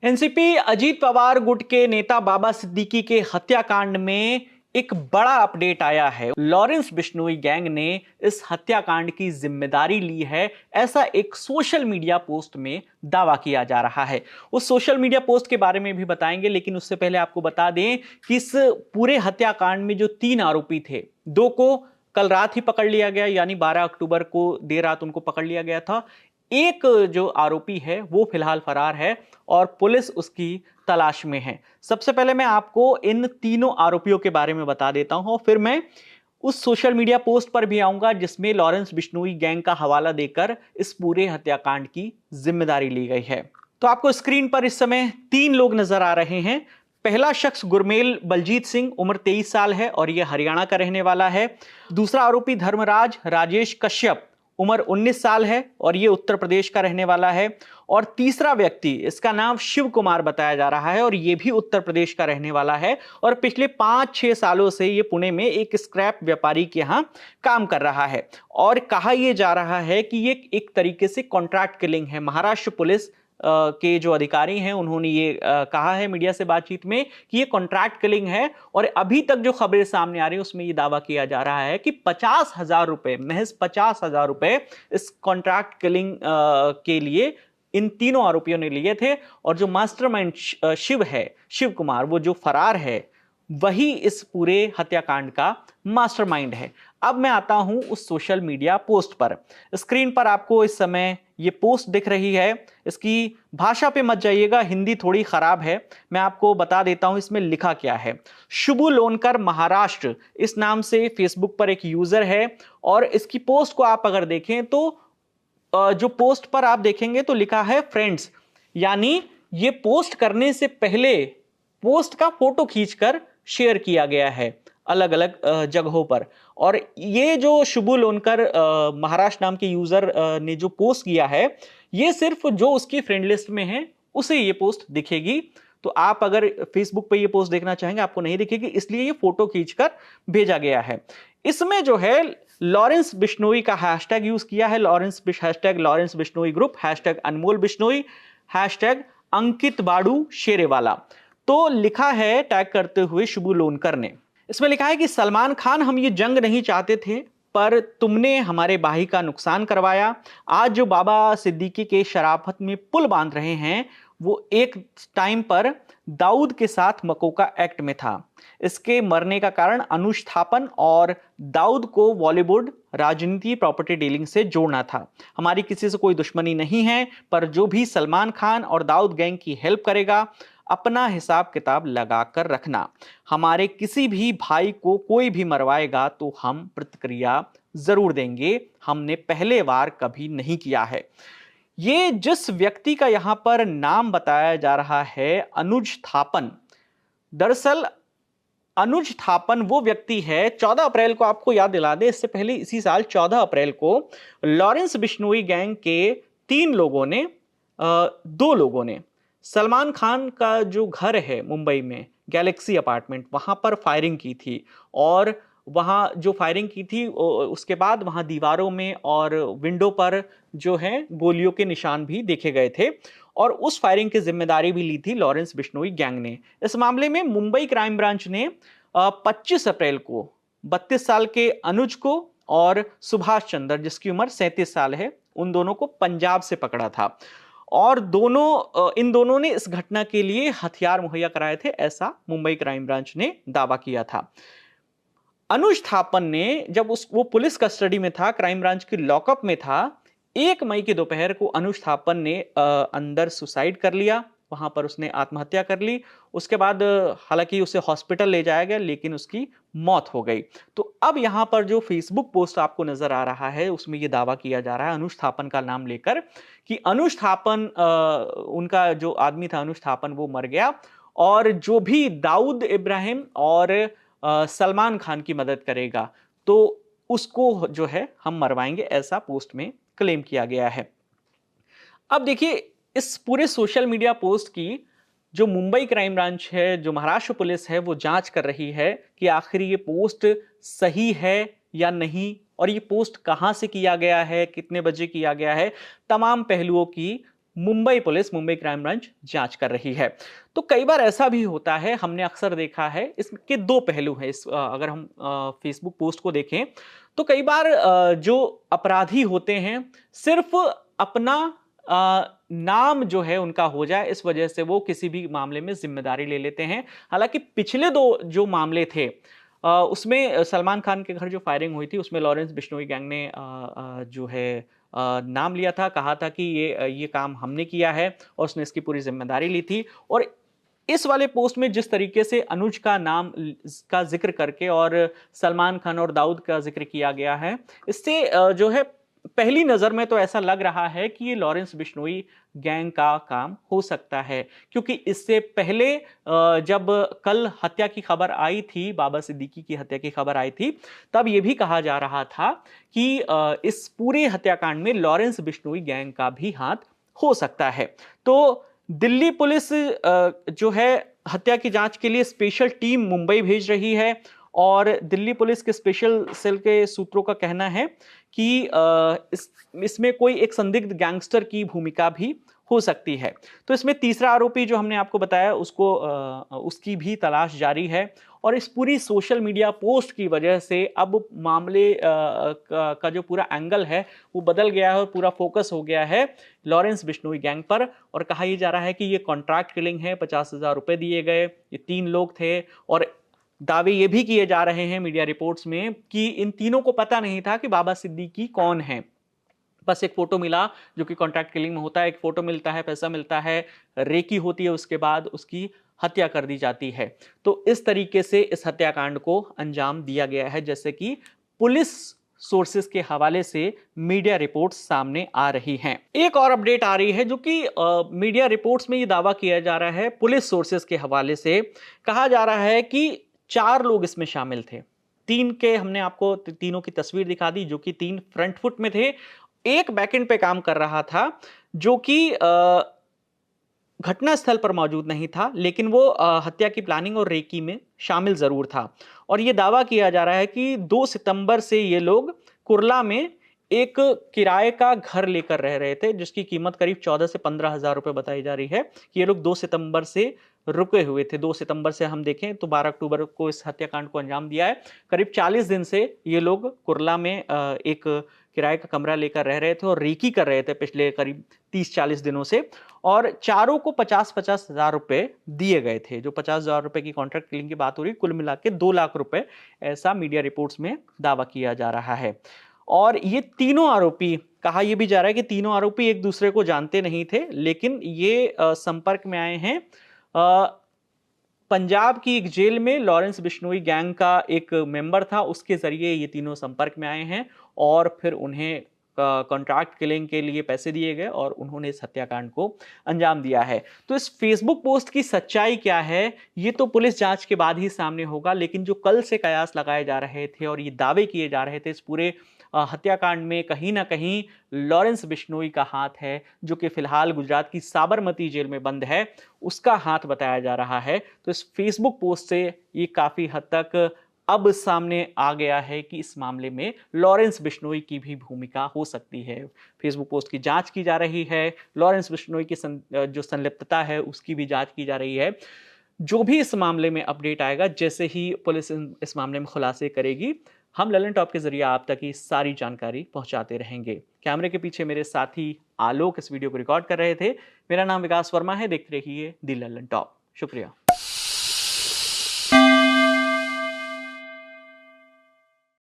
NCP Ajit Pawar गुट के नेता बाबा सिद्दीकी के हत्याकांड में एक बड़ा अपडेट आया है। लॉरेंस बिश्नोई गैंग ने इस हत्याकांड की जिम्मेदारी ली है, ऐसा एक सोशल मीडिया पोस्ट में दावा किया जा रहा है। उस सोशल मीडिया पोस्ट के बारे में भी बताएंगे, लेकिन उससे पहले आपको बता दें कि इस पूरे हत्याकांड में जो 3 आरोपी थे, 2 को कल रात ही पकड़ लिया गया, यानी 12 अक्टूबर को देर रात उनको पकड़ लिया गया था। एक जो आरोपी है वो फिलहाल फरार है और पुलिस उसकी तलाश में है। सबसे पहले मैं आपको इन तीनों आरोपियों के बारे में बता देता हूं, फिर मैं उस सोशल मीडिया पोस्ट पर भी आऊंगा जिसमें लॉरेंस बिश्नोई गैंग का हवाला देकर इस पूरे हत्याकांड की जिम्मेदारी ली गई है। तो आपको स्क्रीन पर इस समय 3 लोग नजर आ रहे हैं। पहला शख्स गुरमेल बलजीत सिंह, उम्र 23 साल है और यह हरियाणा का रहने वाला है। दूसरा आरोपी धर्मराज राजेश कश्यप, उम्र 19 साल है और यह उत्तर प्रदेश का रहने वाला है। और तीसरा व्यक्ति, इसका नाम शिव कुमार बताया जा रहा है और यह भी उत्तर प्रदेश का रहने वाला है और पिछले 5-6 सालों से यह पुणे में एक स्क्रैप व्यापारी के यहां काम कर रहा है। और कहा यह जा रहा है कि यह एक तरीके से कॉन्ट्रैक्ट किलिंग है। महाराष्ट्र पुलिस के जो अधिकारी हैं उन्होंने ये कहा है मीडिया से बातचीत में कि ये कॉन्ट्रैक्ट किलिंग है। और अभी तक जो खबरें सामने आ रही है उसमें ये दावा किया जा रहा है कि 50,000 रुपए, महज 50,000 रुपए इस कॉन्ट्रैक्ट किलिंग के लिए इन तीनों आरोपियों ने लिए थे। और जो मास्टरमाइंड शिव है, शिव कुमार, वो जो फरार है, वही इस पूरे हत्याकांड का मास्टरमाइंड है। अब मैं आता हूं उस सोशल मीडिया पोस्ट पर। स्क्रीन पर आपको इस समय ये पोस्ट दिख रही है। इसकी भाषा पे मत जाइएगा, हिंदी थोड़ी खराब है। मैं आपको बता देता हूं इसमें लिखा क्या है। शुभु लोनकर महाराष्ट्र इस नाम से फेसबुक पर एक यूजर है और इसकी पोस्ट को आप अगर देखें तो जो पोस्ट पर आप देखेंगे तो लिखा है फ्रेंड्स, यानी ये पोस्ट करने से पहले पोस्ट का फोटो खींचकर शेयर किया गया है अलग अलग जगहों पर। और ये जो शुभु लोनकर महाराष्ट्र नाम के यूजर ने जो पोस्ट किया है, ये सिर्फ जो उसकी फ्रेंड लिस्ट में है उसे ये पोस्ट दिखेगी। तो आप अगर फेसबुक पे ये पोस्ट देखना चाहेंगे आपको नहीं दिखेगी, इसलिए ये फोटो खींचकर भेजा गया है। इसमें जो है लॉरेंस बिश्नोई का हैशटैग यूज किया है, hashtag Lawrence Bishnoi group, hashtag Anmol Bishnoi, hashtag Ankit Badu Sherewala. तो लिखा है टैग करते हुए शुभु लोनकर ने, इसमें लिखा है कि सलमान खान, हम ये जंग नहीं चाहते थे पर तुमने हमारे भाई का नुकसान करवाया। आज जो बाबा सिद्दीकी के शराफत में पुल बांध रहे हैं वो एक टाइम पर दाऊद के साथ मकोका एक्ट में था। इसके मरने का कारण अनुज थापन और दाऊद को बॉलीवुड राजनीति प्रॉपर्टी डीलिंग से जोड़ना था। हमारी किसी से कोई दुश्मनी नहीं है, पर जो भी सलमान खान और दाऊद गैंग की हेल्प करेगा अपना हिसाब किताब लगा कर रखना। हमारे किसी भी भाई को कोई भी मरवाएगा तो हम प्रतिक्रिया जरूर देंगे, हमने पहले बार कभी नहीं किया है। ये जिस व्यक्ति का यहां पर नाम बताया जा रहा है अनुज थापन, दरअसल अनुज थापन वो व्यक्ति है, 14 अप्रैल को आपको याद दिला दे, इससे पहले इसी साल 14 अप्रैल को लॉरेंस बिश्नोई गैंग के 3 लोगों ने 2 लोगों ने सलमान खान का जो घर है मुंबई में गैलेक्सी अपार्टमेंट, वहां पर फायरिंग की थी। और वहां जो फायरिंग की थी उसके बाद वहां दीवारों में और विंडो पर जो है गोलियों के निशान भी देखे गए थे और उस फायरिंग की जिम्मेदारी भी ली थी लॉरेंस बिश्नोई गैंग ने। इस मामले में मुंबई क्राइम ब्रांच ने 25 अप्रैल को 32 साल के अनुज को और सुभाष चंद्र जिसकी उम्र 37 साल है, उन दोनों को पंजाब से पकड़ा था। और इन दोनों ने इस घटना के लिए हथियार मुहैया कराए थे, ऐसा मुंबई क्राइम ब्रांच ने दावा किया था। अनुज थापन ने जब वो पुलिस कस्टडी में था, क्राइम ब्रांच की लॉकअप में था, 1 मई की दोपहर को अनुज थापन ने अंदर सुसाइड कर लिया, वहां पर उसने आत्महत्या कर ली। उसके बाद हालांकि उसे हॉस्पिटल ले जाया गया लेकिन उसकी मौत हो गई। तो अब यहां पर जो फेसबुक पोस्ट आपको नजर आ रहा है उसमें यह दावा किया जा रहा है अनुज थापन का नाम लेकर कि अनुज थापन, उनका जो आदमी था अनुज थापन, वो मर गया और जो भी दाऊद इब्राहिम और सलमान खान की मदद करेगा तो उसको जो है हम मरवाएंगे, ऐसा पोस्ट में क्लेम किया गया है। अब देखिए इस पूरे सोशल मीडिया पोस्ट की जो मुंबई क्राइम ब्रांच है, जो महाराष्ट्र पुलिस है, वो जांच कर रही है कि आखिर ये पोस्ट सही है या नहीं और ये पोस्ट कहां से किया गया है, कितने बजे किया गया है। तमाम पहलुओं की Mumbai police, Mumbai crime branch जांच कर रही है। तो कई बार ऐसा भी होता है, हमने अक्सर देखा है, इसके दो पहलू हैं। अगर हम फेसबुक पोस्ट को देखें तो कई बार जो अपराधी होते हैं सिर्फ अपना नाम जो है उनका हो जाए, इस वजह से वो किसी भी मामले में जिम्मेदारी ले लेते हैं। हालांकि पिछले दो जो मामले थे उसमें सलमान खान के घर जो फायरिंग हुई थी उसमें लॉरेंस बिश्नोई गैंग ने जो है नाम लिया था, कहा था कि ये काम हमने किया है और उसने इसकी पूरी जिम्मेदारी ली थी। और इस वाले पोस्ट में जिस तरीके से अनुज का नाम का जिक्र करके और सलमान खान और दाऊद का जिक्र किया गया है, इससे जो है पहली नजर में तो ऐसा लग रहा है कि ये लॉरेंस बिश्नोई गैंग का काम हो सकता है। क्योंकि इससे पहले जब कल हत्या की खबर आई थी, बाबा सिद्दीकी की हत्या की खबर आई थी, तब यह भी कहा जा रहा था कि इस पूरे हत्याकांड में लॉरेंस बिश्नोई गैंग का भी हाथ हो सकता है। तो दिल्ली पुलिस जो है हत्या की जांच के लिए स्पेशल टीम मुंबई भेज रही है और दिल्ली पुलिस के स्पेशल सेल के सूत्रों का कहना है कि इसमें कोई एक संदिग्ध गैंगस्टर की भूमिका भी हो सकती है। तो इसमें तीसरा आरोपी जो हमने आपको बताया उसको उसकी भी तलाश जारी है। और इस पूरी सोशल मीडिया पोस्ट की वजह से अब मामले का जो पूरा एंगल है वो बदल गया है और पूरा फोकस हो गया है लॉरेंस बिश्नोई गैंग पर। और कहा यह जा रहा है कि ये कॉन्ट्रैक्ट किलिंग है, 50,000 रुपए दिए गए, ये 3 लोग थे। और दावे ये भी किए जा रहे हैं मीडिया रिपोर्ट्स में कि इन तीनों को पता नहीं था कि बाबा सिद्दीकी कौन है। बस एक फोटो मिला, जो कि कॉन्ट्रैक्ट किलिंग में होता है, एक फोटो मिलता है, पैसा मिलता है, रेकी होती है, उसके बाद उसकी हत्या कर दी जाती है। तो इस तरीके से इस हत्याकांड को अंजाम दिया गया है, जैसे कि पुलिस सोर्सेस के हवाले से मीडिया रिपोर्ट्स सामने आ रही हैं। एक और अपडेट आ रही है जो कि मीडिया रिपोर्ट्स में ये दावा किया जा रहा है, पुलिस सोर्सेस के हवाले से कहा जा रहा है कि 4 लोग इसमें शामिल थे। 3 के हमने आपको तीनों की तस्वीर दिखा दी, जो कि 3 फ्रंट फुट में थे। एक बैकएंड पे काम कर रहा था, जो कि घटना स्थल पर मौजूद नहीं था, लेकिन वो हत्या की प्लानिंग और रेकी में शामिल जरूर था। और ये दावा किया जा रहा है कि 2 सितंबर से ये लोग कुर्ला में एक किराए का घर लेकर रह रहे थे, जिसकी कीमत करीब 14 से 15,000 रुपए बताई जा रही है कि ये लोग 2 सितंबर से रुके हुए थे। 2 सितंबर से हम देखें तो 12 अक्टूबर को इस हत्याकांड को अंजाम दिया है। करीब 40 दिन से ये लोग कुर्ला में एक किराए का कमरा लेकर रह रहे थे और रेकी कर रहे थे पिछले करीब 30-40 दिनों से। और चारों को 50-50 हजार रुपए दिए गए थे। जो 50,000 रुपए की कॉन्ट्रैक्ट किलिंग की बात हो रही, कुल मिला के 2 लाख रुपए, ऐसा मीडिया रिपोर्ट्स में दावा किया जा रहा है। और ये तीनों आरोपी, कहा यह भी जा रहा है कि तीनों आरोपी एक दूसरे को जानते नहीं थे, लेकिन ये संपर्क में आए हैं पंजाब की एक जेल में लॉरेंस बिश्नोई गैंग का एक मेंबर था, उसके जरिए ये तीनों संपर्क में आए हैं और फिर उन्हें कॉन्ट्रैक्ट किलिंग के लिए पैसे दिए गए और उन्होंने इस हत्याकांड को अंजाम दिया है। तो इस फेसबुक पोस्ट की सच्चाई क्या है, ये तो पुलिस जांच के बाद ही सामने होगा। लेकिन जो कल से कयास लगाए जा रहे थे और ये दावे किए जा रहे थे इस पूरे हत्याकांड में कहीं ना कहीं लॉरेंस बिश्नोई का हाथ है, जो कि फिलहाल गुजरात की साबरमती जेल में बंद है, उसका हाथ बताया जा रहा है। तो इस फेसबुक पोस्ट से ये काफी हद तक अब सामने आ गया है कि इस मामले में लॉरेंस बिश्नोई की भी भूमिका हो सकती है। फेसबुक पोस्ट की जांच की जा रही है, लॉरेंस बिश्नोई की जो संलिप्तता है उसकी भी जांच की जा रही है। जो भी इस मामले में अपडेट आएगा, जैसे ही पुलिस इस मामले में खुलासे करेगी, हम ललन टॉप के जरिए आप तक ये सारी जानकारी पहुंचाते रहेंगे। कैमरे के पीछे मेरे साथी आलोक इस वीडियो को रिकॉर्ड कर रहे थे। मेरा नाम विकास वर्मा है, देखते रहिए दी ललन टॉप। शुक्रिया।